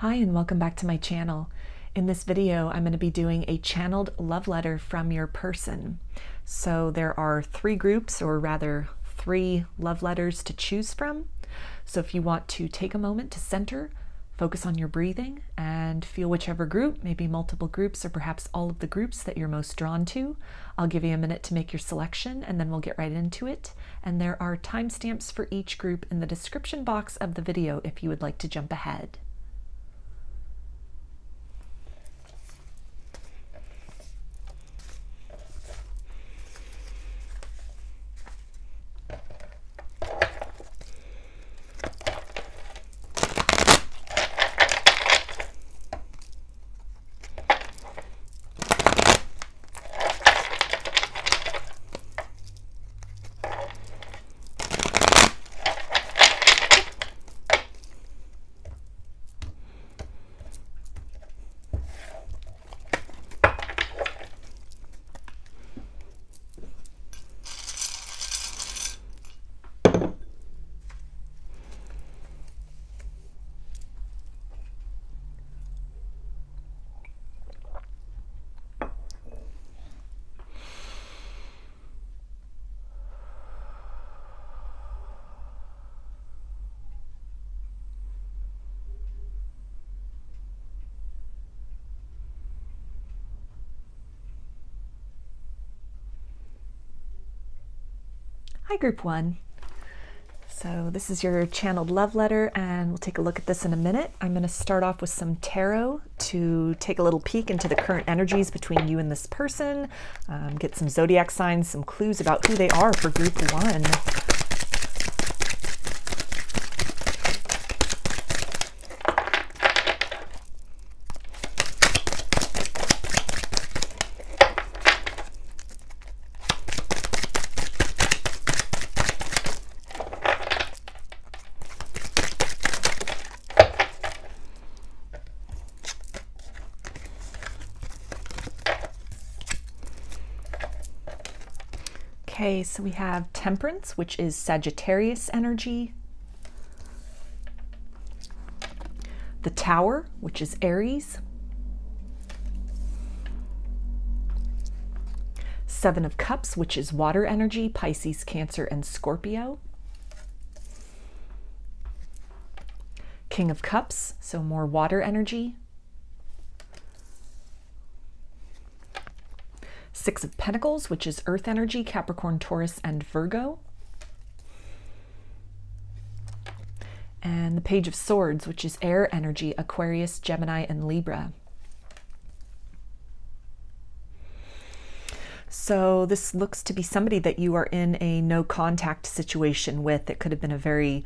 Hi and welcome back to my channel. In this video, I'm going to be doing a channeled love letter from your person. So there are three groups, or rather three love letters to choose from. So if you want to take a moment to center, focus on your breathing, and feel whichever group, maybe multiple groups, or perhaps all of the groups that you're most drawn to. I'll give you a minute to make your selection, and then we'll get right into it. And there are timestamps for each group in the description box of the video if you would like to jump ahead. Hi, group one. So this is your channeled love letter, and we'll take a look at this in a minute. I'm going to start off with some tarot to take a little peek into the current energies between you and this person, get some zodiac signs, some clues about who they are for group one. Okay, so we have Temperance, which is Sagittarius energy. The Tower, which is Aries. Seven of Cups, which is water energy, Pisces, Cancer, and Scorpio. King of Cups, so more water energy. Six of Pentacles, which is earth energy, Capricorn, Taurus, and Virgo. And the Page of Swords, which is air energy, Aquarius, Gemini, and Libra. So this looks to be somebody that you are in a no contact situation with. It could have been a very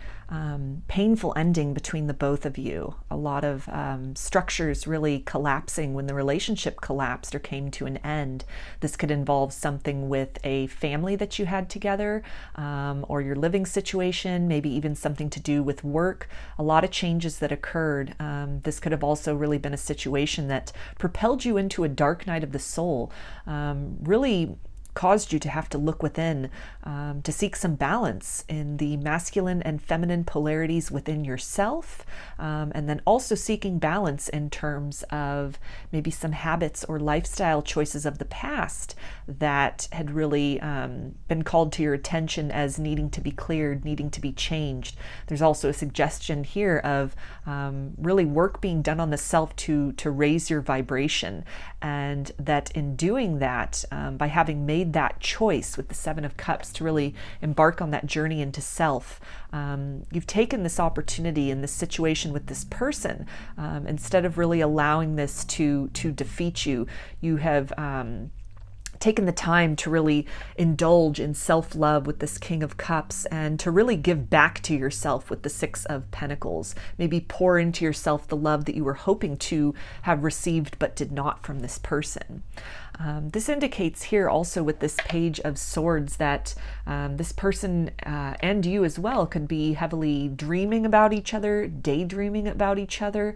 painful ending between the both of you. A lot of structures really collapsing when the relationship collapsed or came to an end. This could involve something with a family that you had together, or your living situation, maybe even something to do with work. A lot of changes that occurred. This could have also really been a situation that propelled you into a dark night of the soul. Really caused you to have to look within, to seek some balance in the masculine and feminine polarities within yourself, and then also seeking balance in terms of maybe some habits or lifestyle choices of the past that had really been called to your attention as needing to be cleared, needing to be changed. There's also a suggestion here of really work being done on the self to raise your vibration, and that in doing that, by having made that choice with the Seven of Cups to really embark on that journey into self, you've taken this opportunity in this situation with this person, instead of really allowing this to defeat you. You have taken the time to really indulge in self-love with this King of Cups, and to really give back to yourself with the Six of Pentacles. Maybe pour into yourself the love that you were hoping to have received but did not from this person. This indicates here also with this Page of Swords that this person and you as well could be heavily dreaming about each other, daydreaming about each other,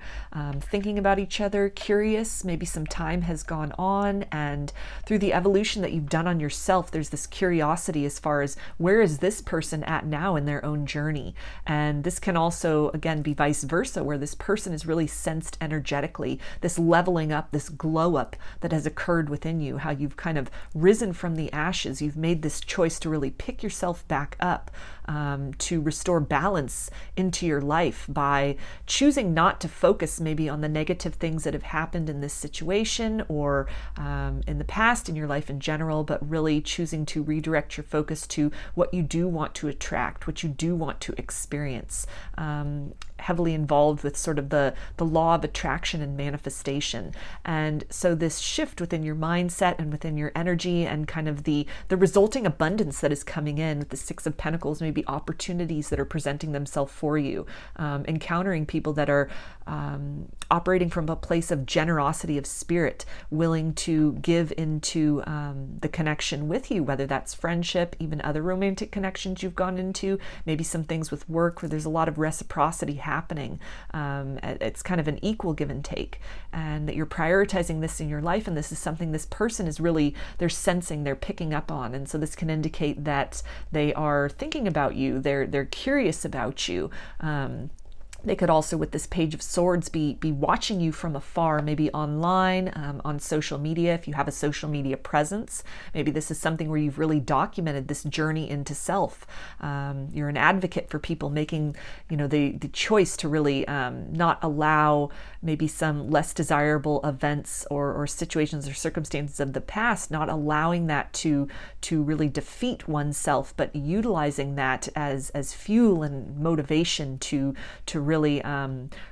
thinking about each other, curious. Maybe some time has gone on, and through the evolution evolution that you've done on yourself, there's this curiosity as far as where is this person at now in their own journey. And this can also, again, be vice versa, where this person is really sensed energetically, this leveling up, this glow up that has occurred within you, how you've kind of risen from the ashes. You've made this choice to really pick yourself back up, to restore balance into your life by choosing not to focus maybe on the negative things that have happened in this situation or in the past in your life in general, but really choosing to redirect your focus to what you do want to attract, what you do want to experience. Heavily involved with sort of the law of attraction and manifestation. And so this shift within your mindset and within your energy and kind of the resulting abundance that is coming in with the Six of Pentacles, maybe opportunities that are presenting themselves for you, encountering people that are operating from a place of generosity of spirit, willing to give into the connection with you, whether that's friendship, even other romantic connections you've gone into, maybe some things with work where there's a lot of reciprocity happening. It's kind of an equal give and take, and that you're prioritizing this in your life, and this is something this person is really, they're sensing, they're picking up on. And so this can indicate that they are thinking about you, they're curious about you. They could also, with this Page of Swords, be watching you from afar, maybe online, on social media, if you have a social media presence. Maybe this is something where you've really documented this journey into self. You're an advocate for people making, the choice to really not allow maybe some less desirable events or situations or circumstances of the past, not allowing that to really defeat oneself, but utilizing that as fuel and motivation to really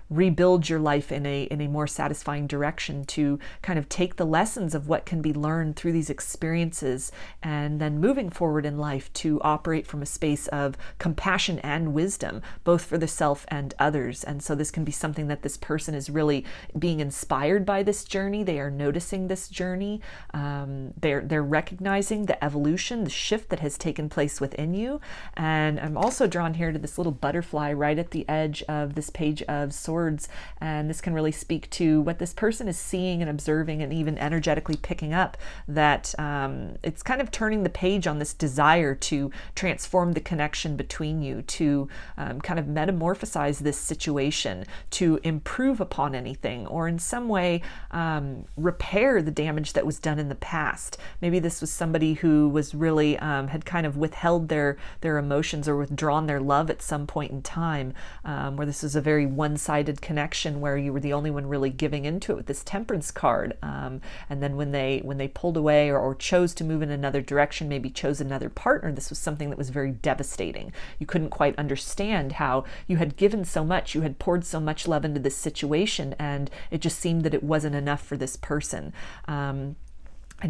rebuild your life in a more satisfying direction, to kind of take the lessons of what can be learned through these experiences, and then moving forward in life to operate from a space of compassion and wisdom, both for the self and others. And so this can be something that this person is really being inspired by this journey. They are noticing this journey. They're recognizing the evolution, the shift that has taken place within you. And I'm also drawn here to this little butterfly right at the edge of this Page of Swords, and this can really speak to what this person is seeing and observing and even energetically picking up, that it's kind of turning the page on this desire to transform the connection between you, to kind of metamorphosize this situation, to improve upon anything, or in some way repair the damage that was done in the past. Maybe this was somebody who was really had kind of withheld their emotions or withdrawn their love at some point in time, where this is a very one-sided connection where you were the only one really giving into it with this Temperance card. And then when they pulled away or chose to move in another direction, maybe chose another partner, this was something that was very devastating. You couldn't quite understand how you had given so much, you had poured so much love into this situation, and it just seemed that it wasn't enough for this person. And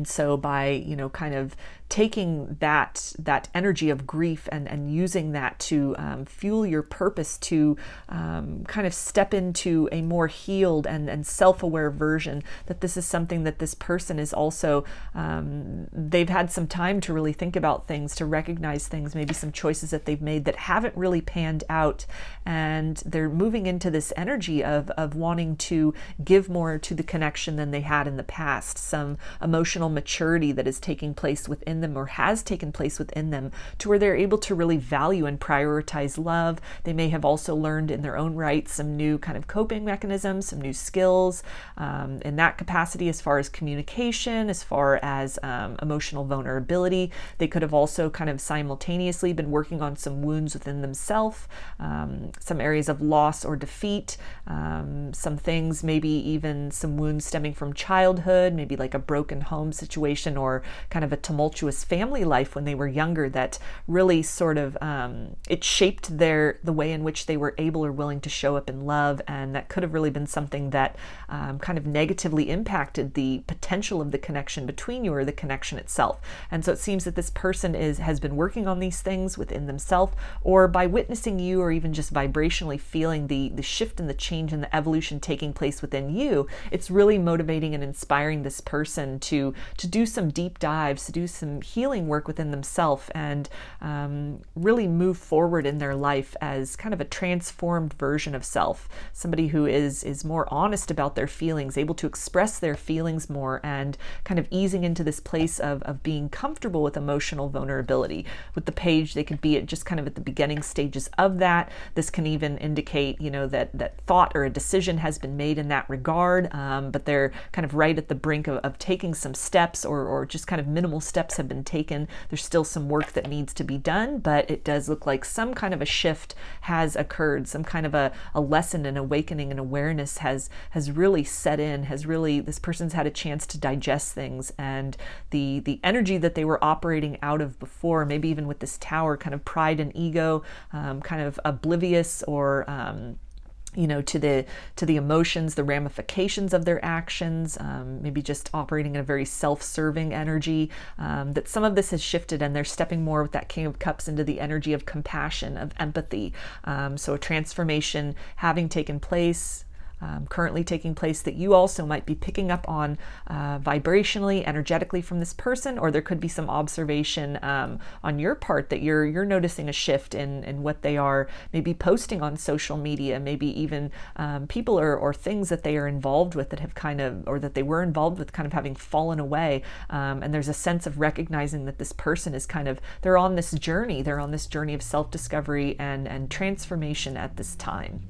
so by, kind of taking that energy of grief and using that to fuel your purpose to kind of step into a more healed and self-aware version, that this is something that this person is also, they've had some time to really think about things, to recognize things, maybe some choices that they've made that haven't really panned out, and they're moving into this energy of wanting to give more to the connection than they had in the past, some emotional maturity that is taking place within them or has taken place within them, to where they're able to really value and prioritize love. They may have also learned in their own right some new kind of coping mechanisms, some new skills in that capacity, as far as communication, as far as emotional vulnerability. They could have also kind of simultaneously been working on some wounds within themselves, some areas of loss or defeat, some things, maybe even some wounds stemming from childhood, maybe like a broken home situation or kind of a tumultuous family life when they were younger, that really sort of it shaped the way in which they were able or willing to show up in love, and that could have really been something that kind of negatively impacted the potential of the connection between you or the connection itself. And so it seems that this person has been working on these things within themselves, or by witnessing you, or even just vibrationally feeling the shift and the change and the evolution taking place within you. It's really motivating and inspiring this person to do some deep dives, to do some some healing work within themselves and really move forward in their life as kind of a transformed version of self. Somebody who is more honest about their feelings, able to express their feelings more, and kind of easing into this place of being comfortable with emotional vulnerability. With the page, they could be at just kind of at the beginning stages of that. This can even indicate, you know, that thought or a decision has been made in that regard, but they're kind of right at the brink of taking some steps, or just kind of minimal steps have been taken. There's still some work that needs to be done, but it does look like some kind of a shift has occurred, some kind of a lesson and awakening and awareness has really set in, this person's had a chance to digest things, and the energy that they were operating out of before, maybe even with this tower, kind of pride and ego, kind of oblivious or you know, to the emotions, the ramifications of their actions, maybe just operating in a very self-serving energy, that some of this has shifted and they're stepping more with that King of Cups into the energy of compassion, of empathy. So a transformation having taken place, currently taking place, that you also might be picking up on vibrationally, energetically from this person, or there could be some observation on your part that you're noticing a shift in what they are maybe posting on social media, maybe even people or things that they are involved with that have kind of, or that they were involved with, kind of having fallen away. And there's a sense of recognizing that this person is kind of, they're on this journey of self-discovery and transformation at this time.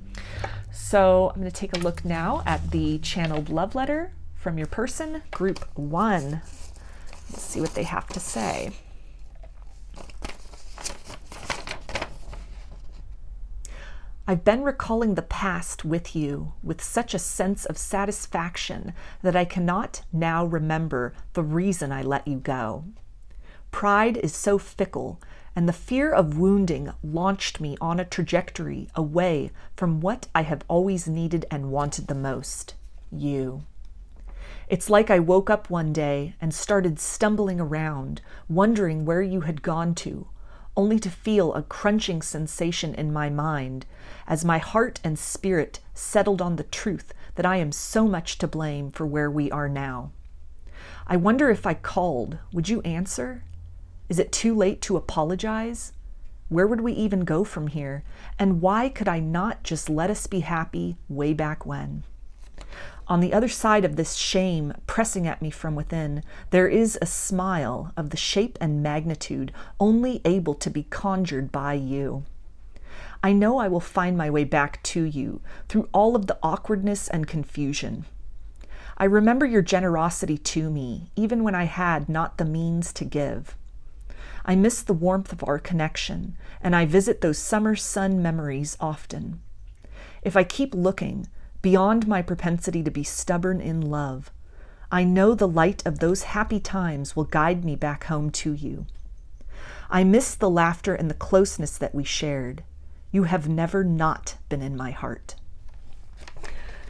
So I'm going to take a look now at the channeled love letter from your person, group 1. Let's see what they have to say. I've been recalling the past with you with such a sense of satisfaction that I cannot now remember the reason I let you go. Pride is so fickle, and the fear of wounding launched me on a trajectory away from what I have always needed and wanted the most, you. It's like I woke up one day and started stumbling around, wondering where you had gone to, only to feel a crunching sensation in my mind as my heart and spirit settled on the truth that I am so much to blame for where we are now. I wonder if I called, would you answer? Is it too late to apologize? Where would we even go from here? And why could I not just let us be happy way back when? On the other side of this shame pressing at me from within, there is a smile of the shape and magnitude only able to be conjured by you. I know I will find my way back to you through all of the awkwardness and confusion. I remember your generosity to me, even when I had not the means to give. I miss the warmth of our connection, and I visit those summer sun memories often. If I keep looking, beyond my propensity to be stubborn in love, I know the light of those happy times will guide me back home to you. I miss the laughter and the closeness that we shared. You have never not been in my heart.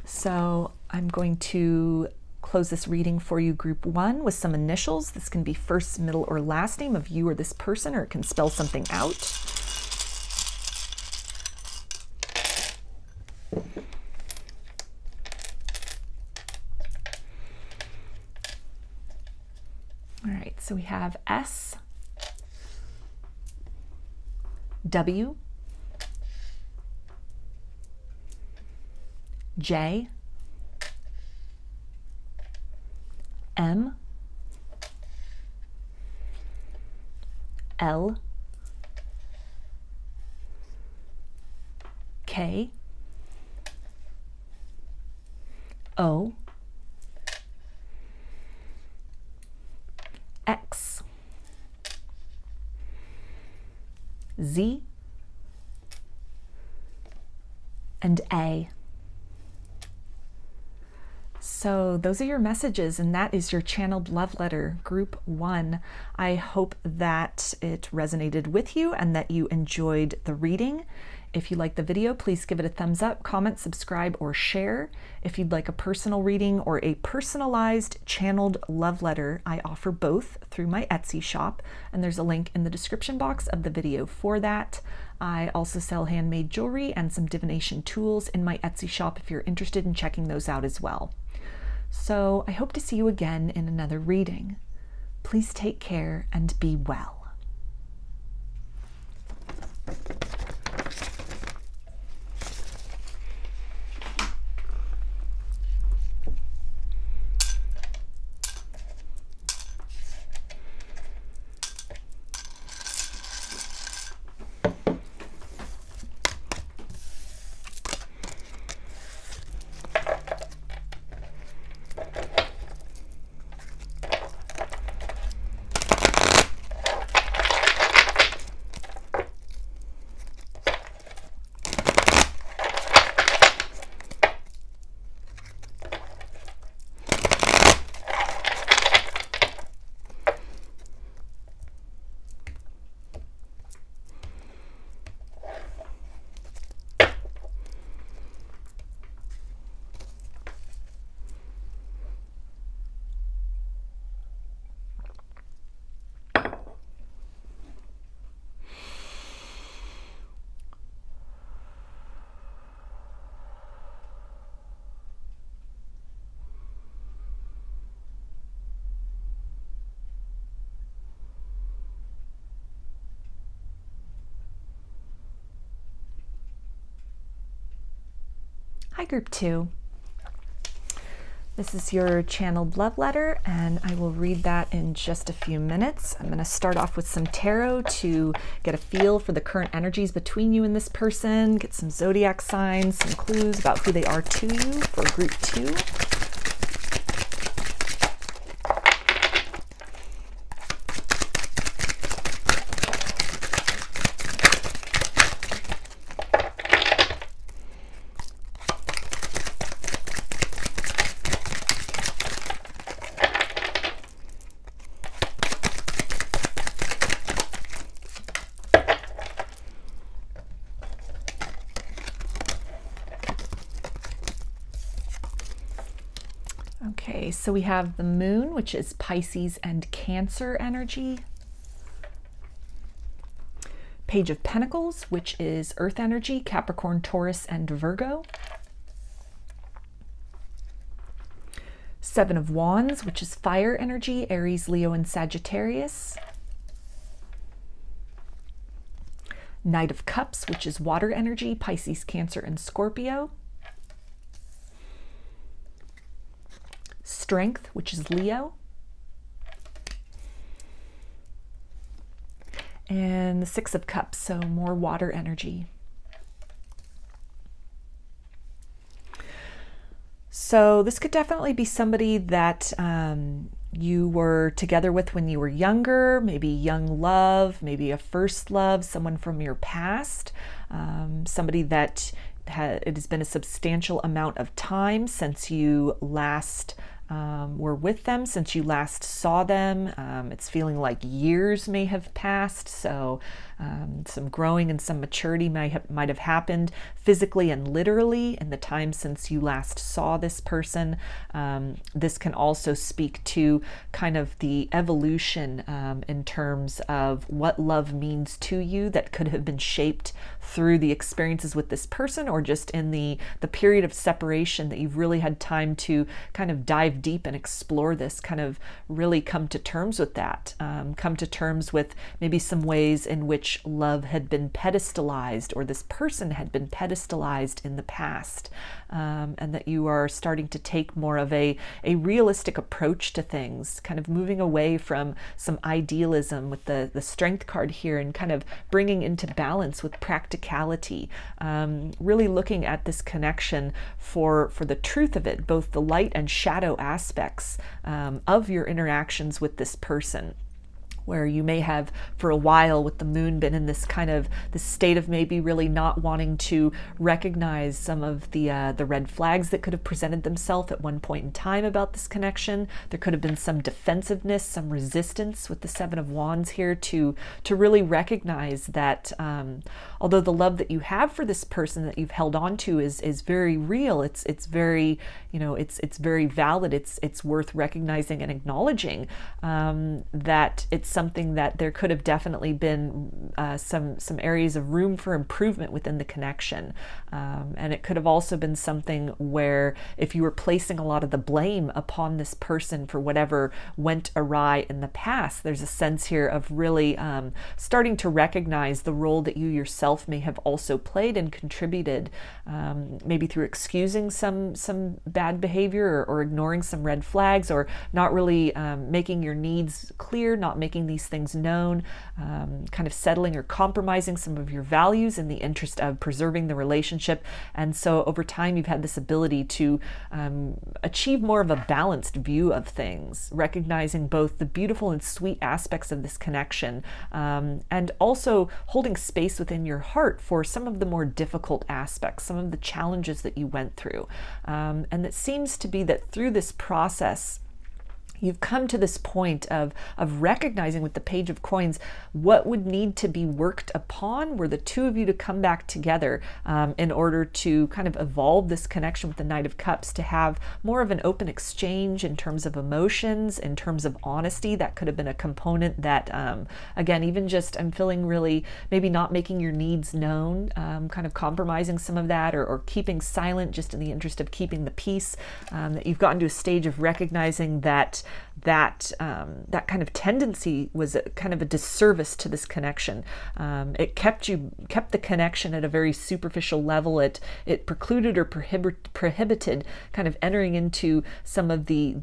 So I'm going to close this reading for you, group 1, with some initials. This can be first, middle, or last name of you or this person, or it can spell something out. All right, so we have S, W, J, M, L, K, O, X, Z, and A. So those are your messages, and that is your channeled love letter, group 1. I hope that it resonated with you and that you enjoyed the reading. If you like the video, please give it a thumbs up, comment, subscribe, or share. If you'd like a personal reading or a personalized channeled love letter, I offer both through my Etsy shop, and there's a link in the description box of the video for that. I also sell handmade jewelry and some divination tools in my Etsy shop if you're interested in checking those out as well. So I hope to see you again in another reading. Please take care and be well. Hi, Group 2. This is your channeled love letter, and I will read that in just a few minutes. I'm going to start off with some tarot to get a feel for the current energies between you and this person, get some zodiac signs, some clues about who they are to you for Group 2. Okay, so we have the moon, which is Pisces and Cancer energy. Page of Pentacles, which is Earth energy, Capricorn, Taurus, and Virgo. Seven of Wands, which is fire energy, Aries, Leo, and Sagittarius. Knight of Cups, which is water energy, Pisces, Cancer, and Scorpio. Strength, which is Leo. And the Six of Cups, so more water energy. So this could definitely be somebody that you were together with when you were younger, maybe young love, maybe a first love, someone from your past, somebody that it has been a substantial amount of time since you last were with them, since you last saw them. It's feeling like years may have passed, so some growing and some maturity might have happened physically and literally in the time since you last saw this person. This can also speak to kind of the evolution in terms of what love means to you that could have been shaped through the experiences with this person, or just in the period of separation that you've really had time to kind of dive deep and explore this, kind of really come to terms with that, come to terms with maybe some ways in which love had been pedestalized, or this person had been pedestalized in the past, and that you are starting to take more of a realistic approach to things, kind of moving away from some idealism with the Strength card here, and kind of bringing into balance with practicality, really looking at this connection for the truth of it, both the light and shadow aspects of your interactions with this person, where you may have for a while with the moon been in this kind of this state of maybe really not wanting to recognize some of the red flags that could have presented themselves at one point in time about this connection. There could have been some defensiveness, some resistance with the Seven of Wands here to really recognize that although the love that you have for this person that you've held on to is very real, it's very, you know, it's very valid, it's worth recognizing and acknowledging, that it's something that there could have definitely been some areas of room for improvement within the connection. And it could have also been something where if you were placing a lot of the blame upon this person for whatever went awry in the past, there's a sense here of really starting to recognize the role that you yourself may have also played and contributed, maybe through excusing some bad behavior or ignoring some red flags, or not really making your needs clear, not making these things known, kind of settling or compromising some of your values in the interest of preserving the relationship. And so over time, you've had this ability to achieve more of a balanced view of things, recognizing both the beautiful and sweet aspects of this connection, and also holding space within your heart for some of the more difficult aspects, some of the challenges that you went through. And it seems to be that through this process, you've come to this point of recognizing with the Page of Coins what would need to be worked upon were the two of you to come back together in order to kind of evolve this connection with the Knight of Cups, to have more of an open exchange in terms of emotions, in terms of honesty. That could have been a component that, again, even just I'm feeling really maybe not making your needs known, kind of compromising some of that, or keeping silent just in the interest of keeping the peace, that you've gotten to a stage of recognizing that kind of tendency was kind of a disservice to this connection. It kept the connection at a very superficial level. It precluded or prohibited kind of entering into some of the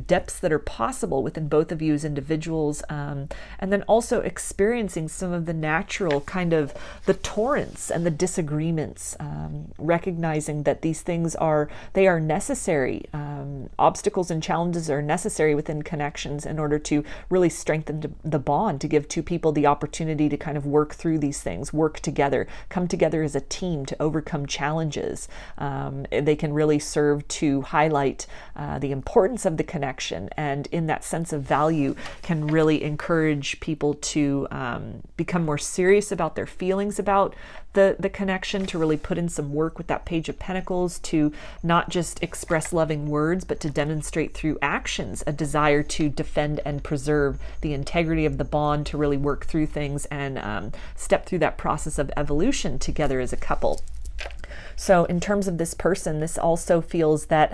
depths that are possible within both of you as individuals, and then also experiencing some of the natural kind of the torrents and the disagreements, recognizing that these things are necessary. Obstacles and challenges are necessary within connections in order to really strengthen the bond, to give two people the opportunity to kind of work through these things, work together, come together as a team to overcome challenges. They can really serve to highlight the importance of the connection, and in that sense of value can really encourage people to become more serious about their feelings about the connection, to really put in some work with that Page of Pentacles, to not just express loving words, but to demonstrate through actions a desire to defend and preserve the integrity of the bond, to really work through things and step through that process of evolution together as a couple. So in terms of this person, this also feels that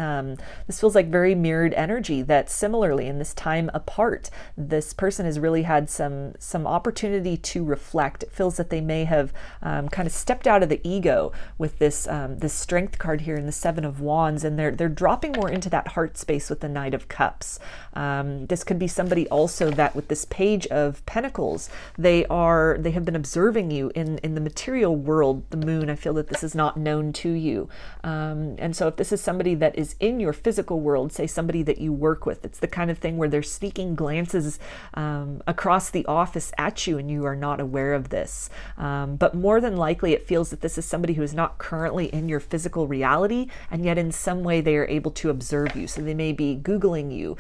this feels like very mirrored energy, that similarly in this time apart, this person has really had some opportunity to reflect. It feels that they may have kind of stepped out of the ego with this this Strength card here in the Seven of Wands, and they're dropping more into that heart space with the Knight of Cups. This could be somebody also that with this Page of Pentacles, they have been observing you in the material world, the moon. I feel that this is not known to you. And so if this is somebody that is in your physical world, say somebody that you work with, it's the kind of thing where they're sneaking glances across the office at you and you are not aware of this. But more than likely, it feels that this is somebody who is not currently in your physical reality, and yet in some way they are able to observe you. So they may be Googling you,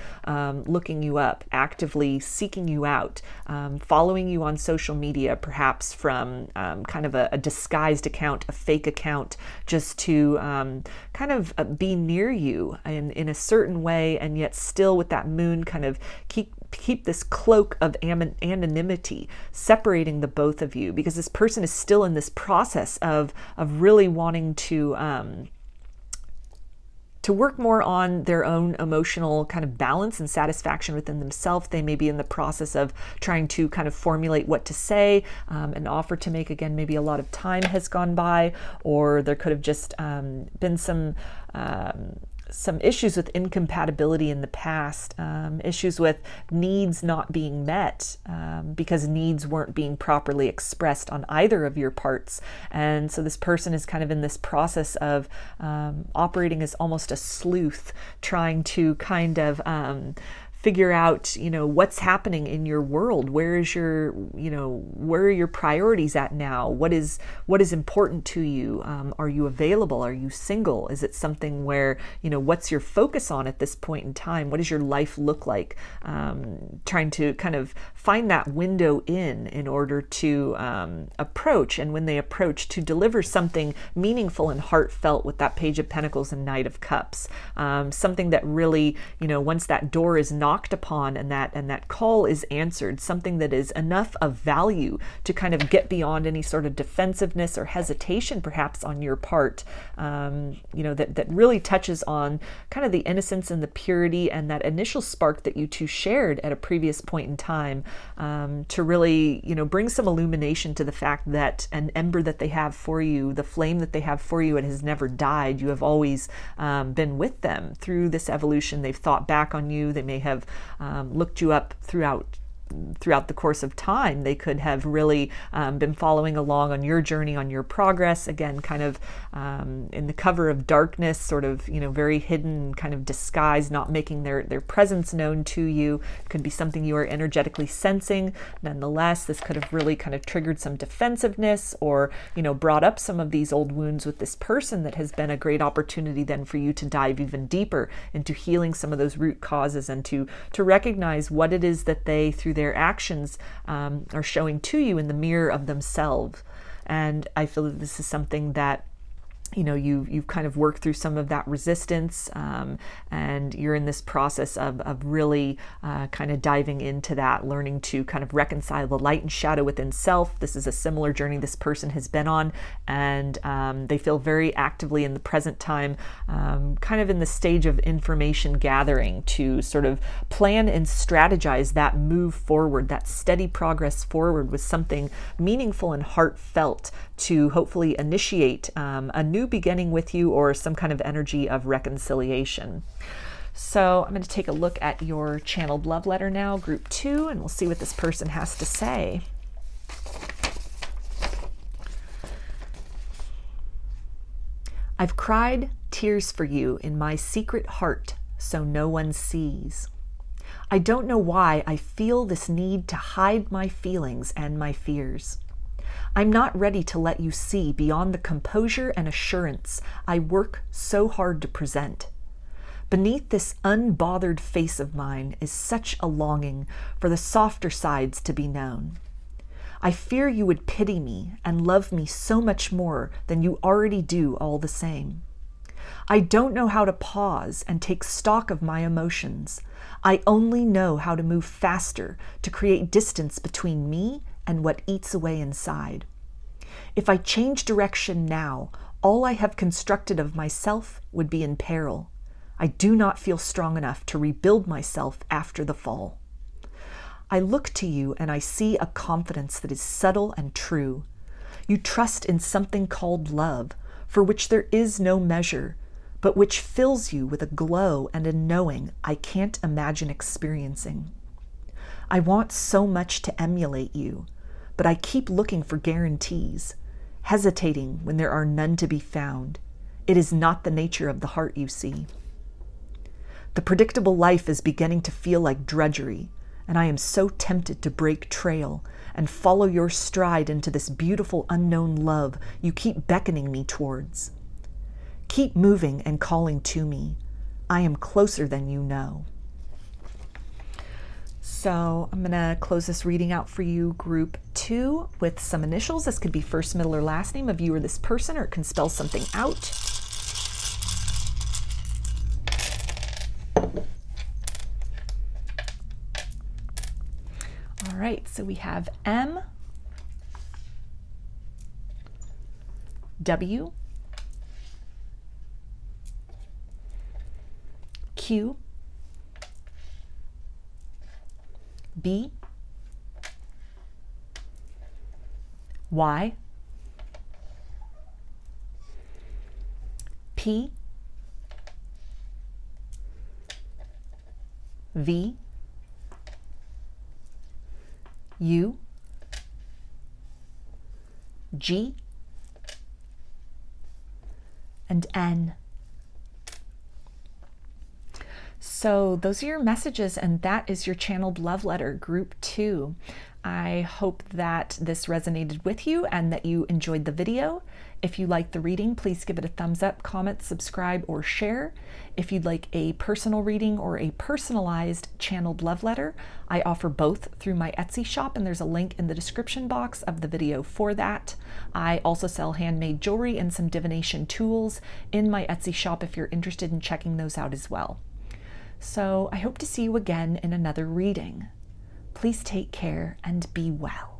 looking you up, actively seeking you out, following you on social media, perhaps from kind of a disguised account, a fake account, just to kind of be near you in a certain way, and yet still with that moon kind of keep this cloak of anonymity separating the both of you, because this person is still in this process of really wanting to work more on their own emotional kind of balance and satisfaction within themselves. They may be in the process of trying to kind of formulate what to say, an offer to make. Again, maybe a lot of time has gone by, or there could have just been some issues with incompatibility in the past, issues with needs not being met because needs weren't being properly expressed on either of your parts. And so this person is kind of in this process of operating as almost a sleuth, trying to kind of figure out, what's happening in your world. Where is your, where are your priorities at now? What is important to you? Are you available? Are you single? Is it something where, what's your focus on at this point in time? What does your life look like? Trying to kind of find that window in order to approach, and when they approach, to deliver something meaningful and heartfelt with that Page of Pentacles and Knight of Cups. Something that really, once that door is knocked knocked upon and that call is answered, something that is enough of value to kind of get beyond any sort of defensiveness or hesitation perhaps on your part, that really touches on kind of the innocence and the purity and that initial spark that you two shared at a previous point in time, to really, bring some illumination to the fact that an ember that they have for you, the flame that they have for you, it has never died. You have always been with them through this evolution. They've thought back on you. They may have looked you up throughout the course of time. They could have really been following along on your journey, on your progress, again, kind of in the cover of darkness, sort of, very hidden, kind of disguised, not making their presence known to you. It could be something you are energetically sensing. Nonetheless, this could have really kind of triggered some defensiveness or, brought up some of these old wounds with this person that has been a great opportunity then for you to dive even deeper into healing some of those root causes and to recognize what it is that they, through their actions, are showing to you in the mirror of themselves. And I feel that this is something that you've kind of worked through some of that resistance, and you're in this process of really kind of diving into that, learning to kind of reconcile the light and shadow within self. This is a similar journey this person has been on, and they feel very actively in the present time, kind of in the stage of information gathering to sort of plan and strategize that move forward, that steady progress forward with something meaningful and heartfelt to hopefully initiate a new beginning with you or some kind of energy of reconciliation. So I'm going to take a look at your channeled love letter now, group 2, and we'll see what this person has to say. I've cried tears for you in my secret heart so no one sees. I don't know why I feel this need to hide my feelings and my fears. I'm not ready to let you see beyond the composure and assurance I work so hard to present. Beneath this unbothered face of mine is such a longing for the softer sides to be known. I fear you would pity me and love me so much more than you already do all the same. I don't know how to pause and take stock of my emotions. I only know how to move faster to create distance between me and what eats away inside. If I change direction now, all I have constructed of myself would be in peril. I do not feel strong enough to rebuild myself after the fall. I look to you and I see a confidence that is subtle and true. You trust in something called love, for which there is no measure, but which fills you with a glow and a knowing I can't imagine experiencing. I want so much to emulate you, but I keep looking for guarantees, hesitating when there are none to be found. It is not the nature of the heart, you see. The predictable life is beginning to feel like drudgery, and I am so tempted to break trail and follow your stride into this beautiful unknown love you keep beckoning me towards. Keep moving and calling to me. I am closer than you know. So I'm going to close this reading out for you, group 2, with some initials. This could be first, middle, or last name of you or this person, or it can spell something out. All right, so we have M, W, Q, B, Y, P, V, U, G, and N. So those are your messages, and that is your channeled love letter, group 2. I hope that this resonated with you and that you enjoyed the video. If you liked the reading, please give it a thumbs up, comment, subscribe, or share. If you'd like a personal reading or a personalized channeled love letter, I offer both through my Etsy shop, and there's a link in the description box of the video for that. I also sell handmade jewelry and some divination tools in my Etsy shop if you're interested in checking those out as well. So I hope to see you again in another reading. Please take care and be well.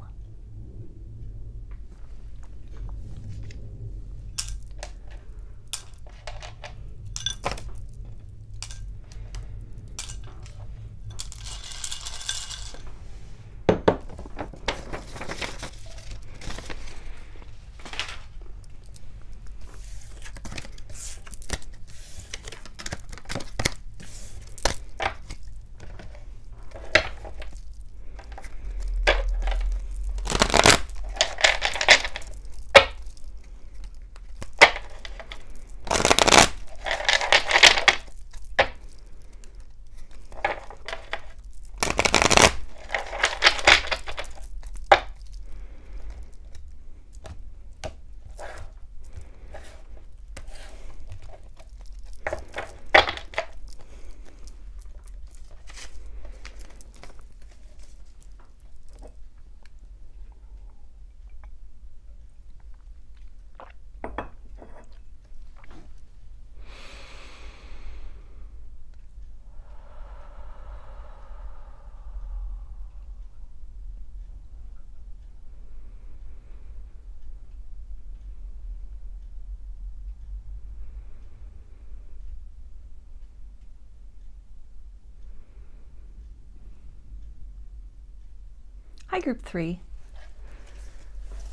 Hi, Group 3.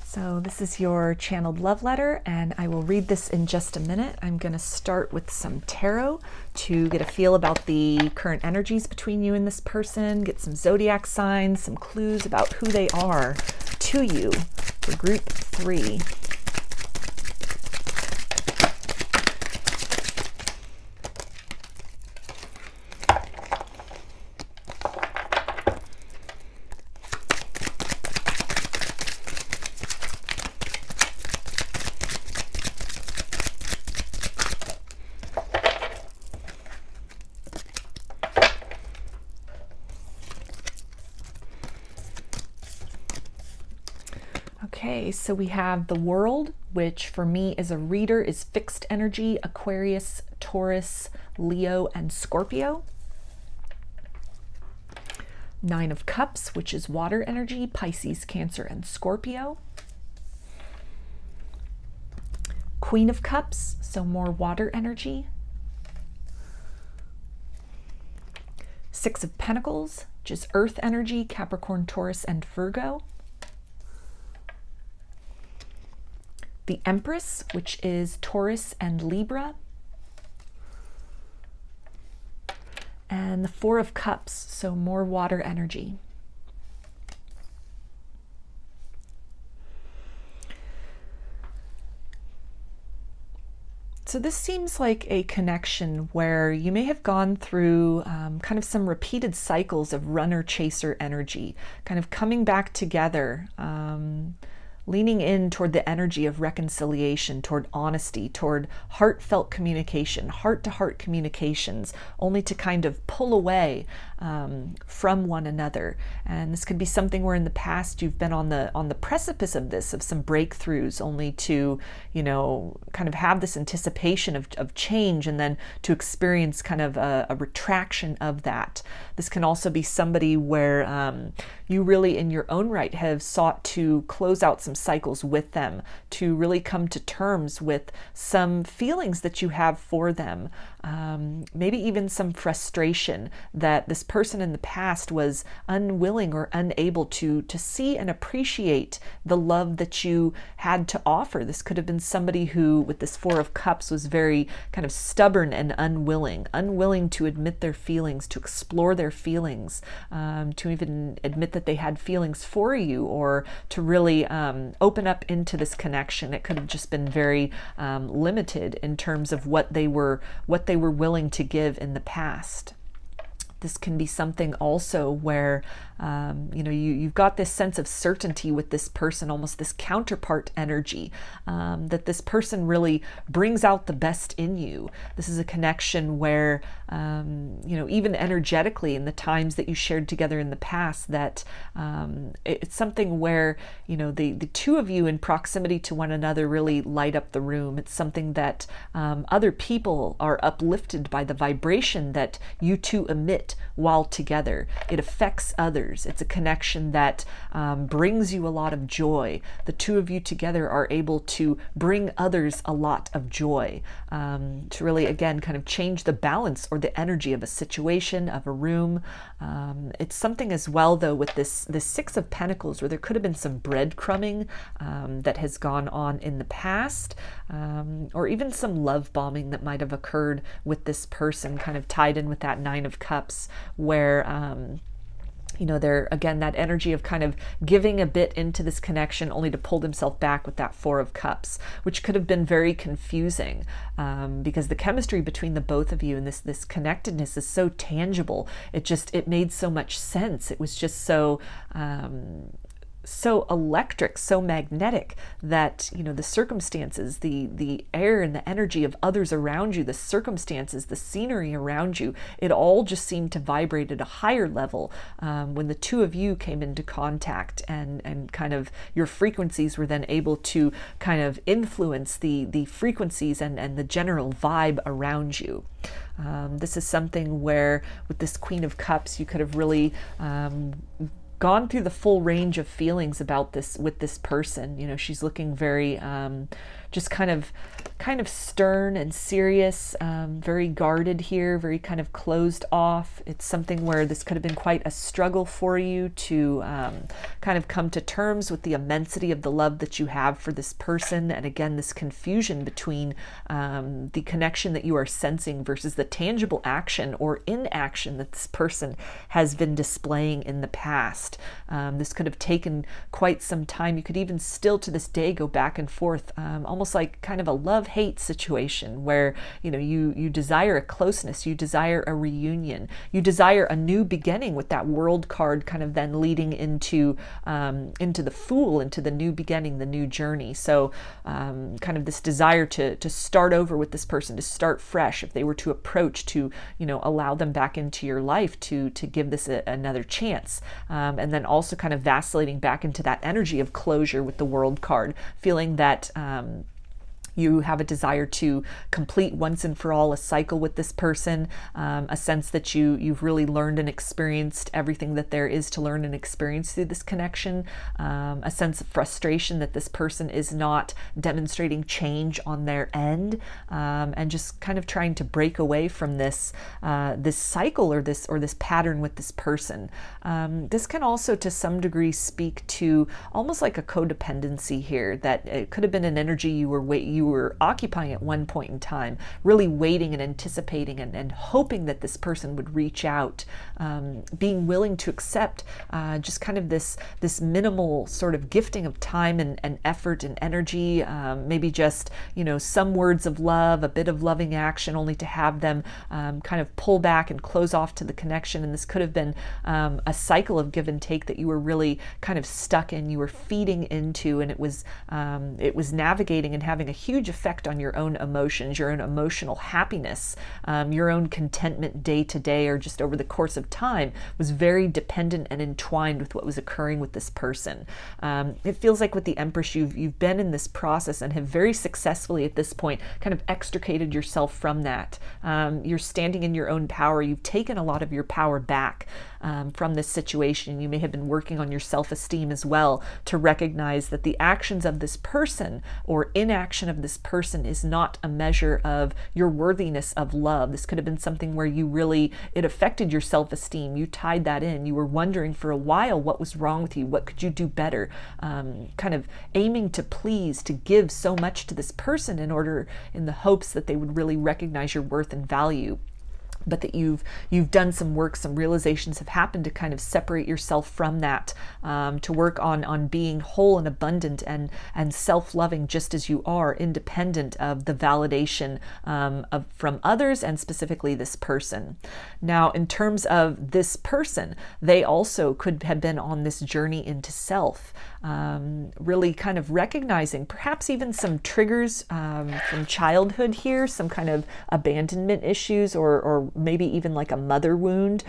So this is your channeled love letter, and I will read this in just a minute. I'm going to start with some tarot to get a feel about the current energies between you and this person, get some zodiac signs, some clues about who they are to you for Group 3. Okay, so we have the World, which for me as a reader is fixed energy, Aquarius, Taurus, Leo, and Scorpio. Nine of Cups, which is water energy, Pisces, Cancer, and Scorpio. Queen of Cups, so more water energy. Six of Pentacles, which is earth energy, Capricorn, Taurus, and Virgo. The Empress, which is Taurus and Libra. And the Four of Cups, so more water energy. So this seems like a connection where you may have gone through kind of some repeated cycles of runner-chaser energy, kind of coming back together, leaning in toward the energy of reconciliation, toward honesty, toward heartfelt communication, heart-to-heart communications, only to kind of pull away from one another. And this could be something where in the past you've been on the precipice of this, of some breakthroughs, only to, you know, kind of have this anticipation of change and then to experience kind of a retraction of that. This can also be somebody where you really in your own right have sought to close out some cycles with them, to really come to terms with some feelings that you have for them, maybe even some frustration that this person in the past was unwilling or unable to see and appreciate the love that you had to offer. This could have been somebody who, with this Four of Cups, was very kind of stubborn and unwilling to admit their feelings, to explore their feelings, to even admit that they had feelings for you, or to really open up into this connection. It could have just been very limited in terms of what they were willing to give in the past. This can be something also where, you know, you've got this sense of certainty with this person, almost this counterpart energy, that this person really brings out the best in you. This is a connection where, you know, even energetically in the times that you shared together in the past, that it's something where, you know, the two of you in proximity to one another really light up the room. It's something that other people are uplifted by the vibration that you two emit while together. It affects others. It's a connection that brings you a lot of joy. The two of you together are able to bring others a lot of joy, to really, again, kind of change the balance or the energy of a situation, of a room. It's something as well, though, with this Six of Pentacles, where there could have been some breadcrumbing that has gone on in the past, or even some love bombing that might have occurred with this person, kind of tied in with that Nine of Cups, where you know, there again, that energy of kind of giving a bit into this connection only to pull themselves back with that Four of Cups, which could have been very confusing, because the chemistry between the both of you and this connectedness is so tangible. It made so much sense. It was just so so electric, so magnetic, that, you know, the circumstances, the air and the energy of others around you, the circumstances, the scenery around you, it all just seemed to vibrate at a higher level when the two of you came into contact, and kind of your frequencies were then able to kind of influence the frequencies and the general vibe around you. This is something where with this Queen of Cups, you could have really gone through the full range of feelings about this with this person. You know, she's looking very just kind of stern and serious, very guarded here, very kind of closed off. It's something where this could have been quite a struggle for you to kind of come to terms with the immensity of the love that you have for this person, and again, this confusion between the connection that you are sensing versus the tangible action or inaction that this person has been displaying in the past. This could have taken quite some time. You could even still to this day go back and forth, almost like kind of a love-hate situation where, you know, you desire a closeness, you desire a reunion, you desire a new beginning, with that World card kind of then leading into the Fool, into the new beginning, the new journey. So kind of this desire to start over with this person, to start fresh, if they were to approach, to, you know, allow them back into your life, to give this another chance, and then also kind of vacillating back into that energy of closure with the World card, feeling that you have a desire to complete once and for all a cycle with this person, a sense that you've really learned and experienced everything that there is to learn and experience through this connection, a sense of frustration that this person is not demonstrating change on their end, and just kind of trying to break away from this this cycle or this pattern with this person. This can also to some degree speak to almost like a codependency here, that it could have been an energy you were occupying at one point in time, really waiting and anticipating and hoping that this person would reach out, being willing to accept just kind of this minimal sort of gifting of time and effort and energy, maybe just, you know, some words of love, a bit of loving action, only to have them kind of pull back and close off to the connection. And this could have been a cycle of give and take that you were really kind of stuck in, you were feeding into, and it was navigating and having a huge effect on your own emotions, your own emotional happiness, your own contentment day to day, or just over the course of time, was very dependent and entwined with what was occurring with this person. It feels like with the Empress, you've been in this process and have very successfully at this point kind of extricated yourself from that. You're standing in your own power. You've taken a lot of your power back from this situation. You may have been working on your self-esteem as well, to recognize that the actions of this person or inaction of this person is not a measure of your worthiness of love. This could have been something where it affected your self-esteem. You tied that in. You were wondering for a while what was wrong with you. What could you do better? Kind of aiming to please, to give so much to this person in the hopes that they would really recognize your worth and value. but that you've done some work, some realizations have happened to kind of separate yourself from that, to work on being whole and abundant and self-loving just as you are, independent of the validation from others, and specifically this person. Now, in terms of this person, they also could have been on this journey into self, really kind of recognizing perhaps even some triggers from childhood here, some kind of abandonment issues, or maybe even like a mother wound,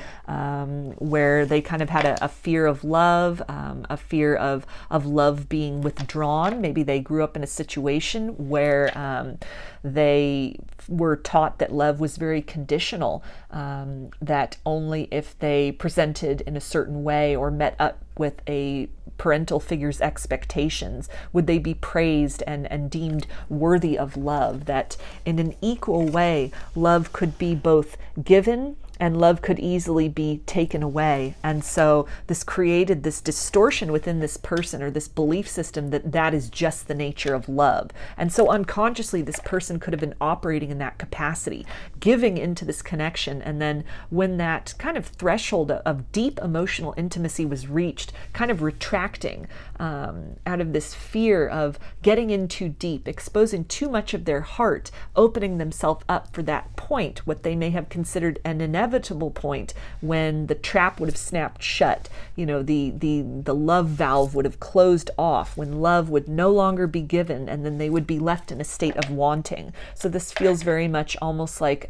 where they kind of had a fear of love, a fear of love being withdrawn. Maybe they grew up in a situation where they were taught that love was very conditional, that only if they presented in a certain way or met up with a parental figure's expectations would they be praised and deemed worthy of love, that in an equal way love could be both given and love could easily be taken away. And so this created this distortion within this person, or this belief system, that that is just the nature of love. And so unconsciously this person could have been operating in that capacity, giving into this connection, and then when that kind of threshold of deep emotional intimacy was reached, kind of retracting out of this fear of getting in too deep, exposing too much of their heart, opening themselves up for that point, what they may have considered an inevitable point when the trap would have snapped shut. You know, the love valve would have closed off, when love would no longer be given, and then they would be left in a state of wanting. So this feels very much almost like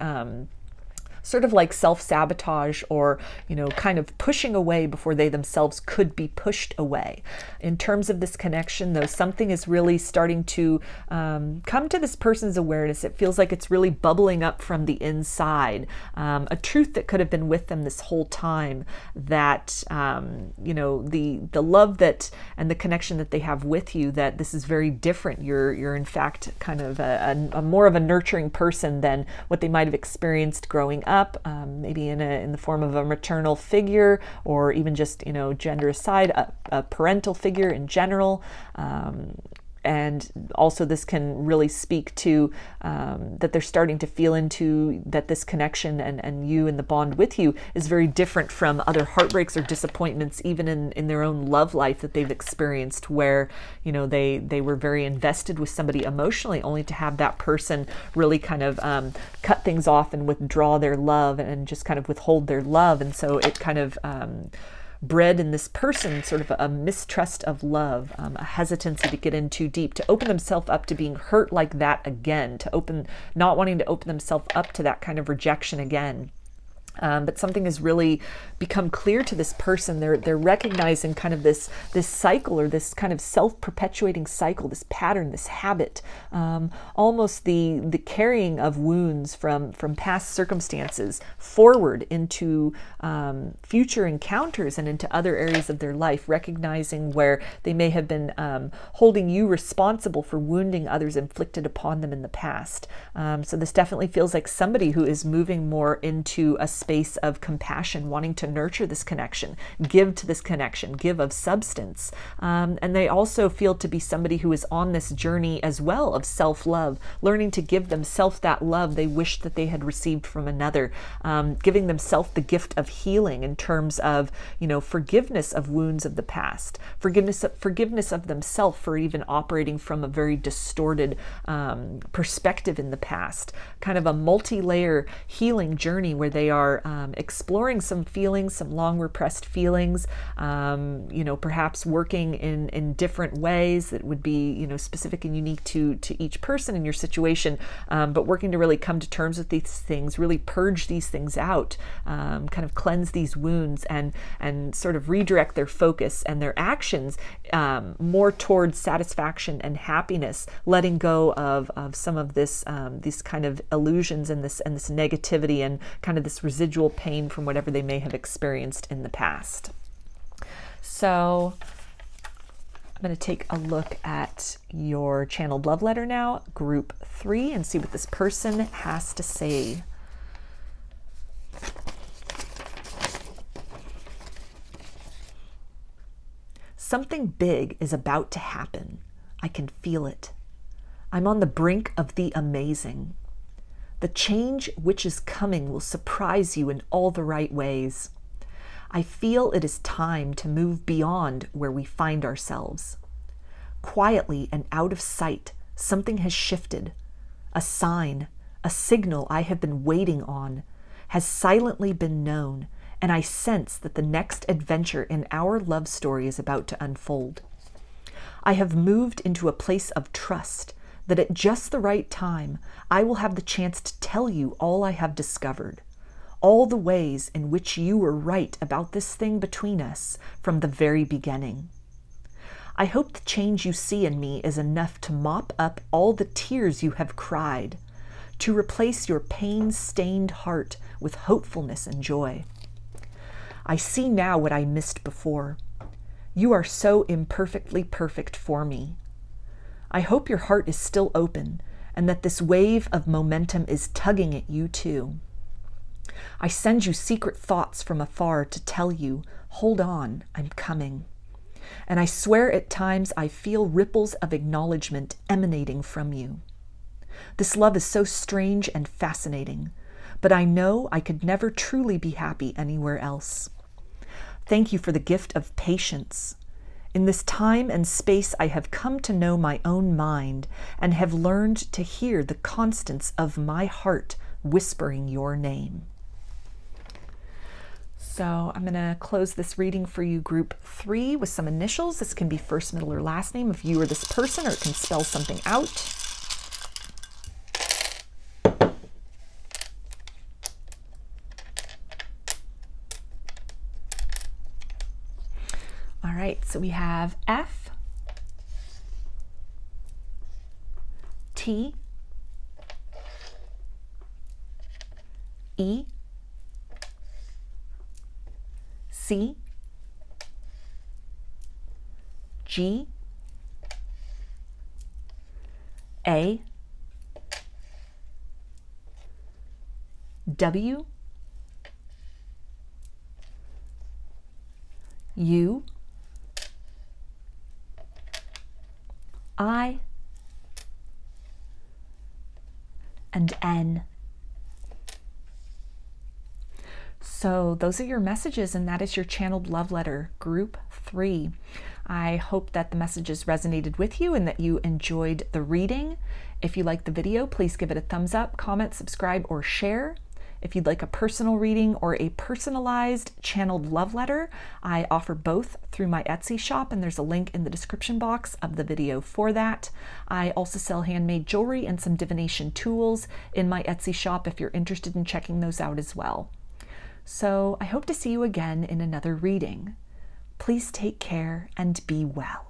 sort of like self-sabotage, or, you know, kind of pushing away before they themselves could be pushed away. In terms of this connection, though, something is really starting to come to this person's awareness. It feels like it's really bubbling up from the inside, a truth that could have been with them this whole time, that you know, the love that and the connection that they have with you, that this is very different. You're in fact kind of a more of a nurturing person than what they might have experienced growing up. Maybe in the form of a maternal figure, or even just, you know, gender aside, a parental figure in general. And also this can really speak to that they're starting to feel into that this connection and you and the bond with you is very different from other heartbreaks or disappointments, even in their own love life that they've experienced, where, you know, they were very invested with somebody emotionally, only to have that person really kind of cut things off and withdraw their love and just kind of withhold their love. And so it kind of bred in this person sort of a mistrust of love, a hesitancy to get in too deep, to open themselves up to being hurt like that again, not wanting to open themselves up to that kind of rejection again. But something has really become clear to this person. They're recognizing kind of this cycle, or this kind of self-perpetuating cycle, this pattern, this habit, almost the carrying of wounds from past circumstances forward into future encounters and into other areas of their life, recognizing where they may have been holding you responsible for wounding others inflicted upon them in the past. So this definitely feels like somebody who is moving more into a space of compassion, wanting to nurture this connection, give to this connection, give of substance. And they also feel to be somebody who is on this journey as well of self-love, learning to give themselves that love they wish that they had received from another, giving themselves the gift of healing in terms of, you know, forgiveness of wounds of the past, forgiveness of themselves for even operating from a very distorted perspective in the past, kind of a multi-layer healing journey where they are exploring some feelings, some long repressed feelings, you know, perhaps working in different ways that would be, you know, specific and unique to each person in your situation, but working to really come to terms with these things, really purge these things out, kind of cleanse these wounds, and sort of redirect their focus and their actions more towards satisfaction and happiness, letting go of some of this these kind of illusions and this negativity and kind of this residual pain from whatever they may have experienced in the past. So I'm going to take a look at your channeled love letter now, group 3, and see what this person has to say. Something big is about to happen. I can feel it. I'm on the brink of the amazing. The change which is coming will surprise you in all the right ways. I feel it is time to move beyond where we find ourselves. Quietly and out of sight, something has shifted. A sign, a signal I have been waiting on, has silently been known, and I sense that the next adventure in our love story is about to unfold. I have moved into a place of trust that at just the right time, I will have the chance to tell you all I have discovered, all the ways in which you were right about this thing between us from the very beginning. I hope the change you see in me is enough to mop up all the tears you have cried, to replace your pain-stained heart with hopefulness and joy. I see now what I missed before. You are so imperfectly perfect for me. I hope your heart is still open and that this wave of momentum is tugging at you too. I send you secret thoughts from afar to tell you, hold on, I'm coming. And I swear at times I feel ripples of acknowledgement emanating from you. This love is so strange and fascinating, but I know I could never truly be happy anywhere else. Thank you for the gift of patience. In this time and space, I have come to know my own mind and have learned to hear the constants of my heart whispering your name. So I'm going to close this reading for you, group 3, with some initials. This can be first, middle, or last name if you or this person, or it can spell something out. All right, so we have F, T, E, C, G, A, W, U, I, and N. So those are your messages, and that is your channeled love letter, group 3. I hope that the messages resonated with you and that you enjoyed the reading. If you liked the video, please give it a thumbs up, comment, subscribe, or share. If you'd like a personal reading or a personalized channeled love letter, I offer both through my Etsy shop, and there's a link in the description box of the video for that. I also sell handmade jewelry and some divination tools in my Etsy shop if you're interested in checking those out as well. So I hope to see you again in another reading. Please take care and be well.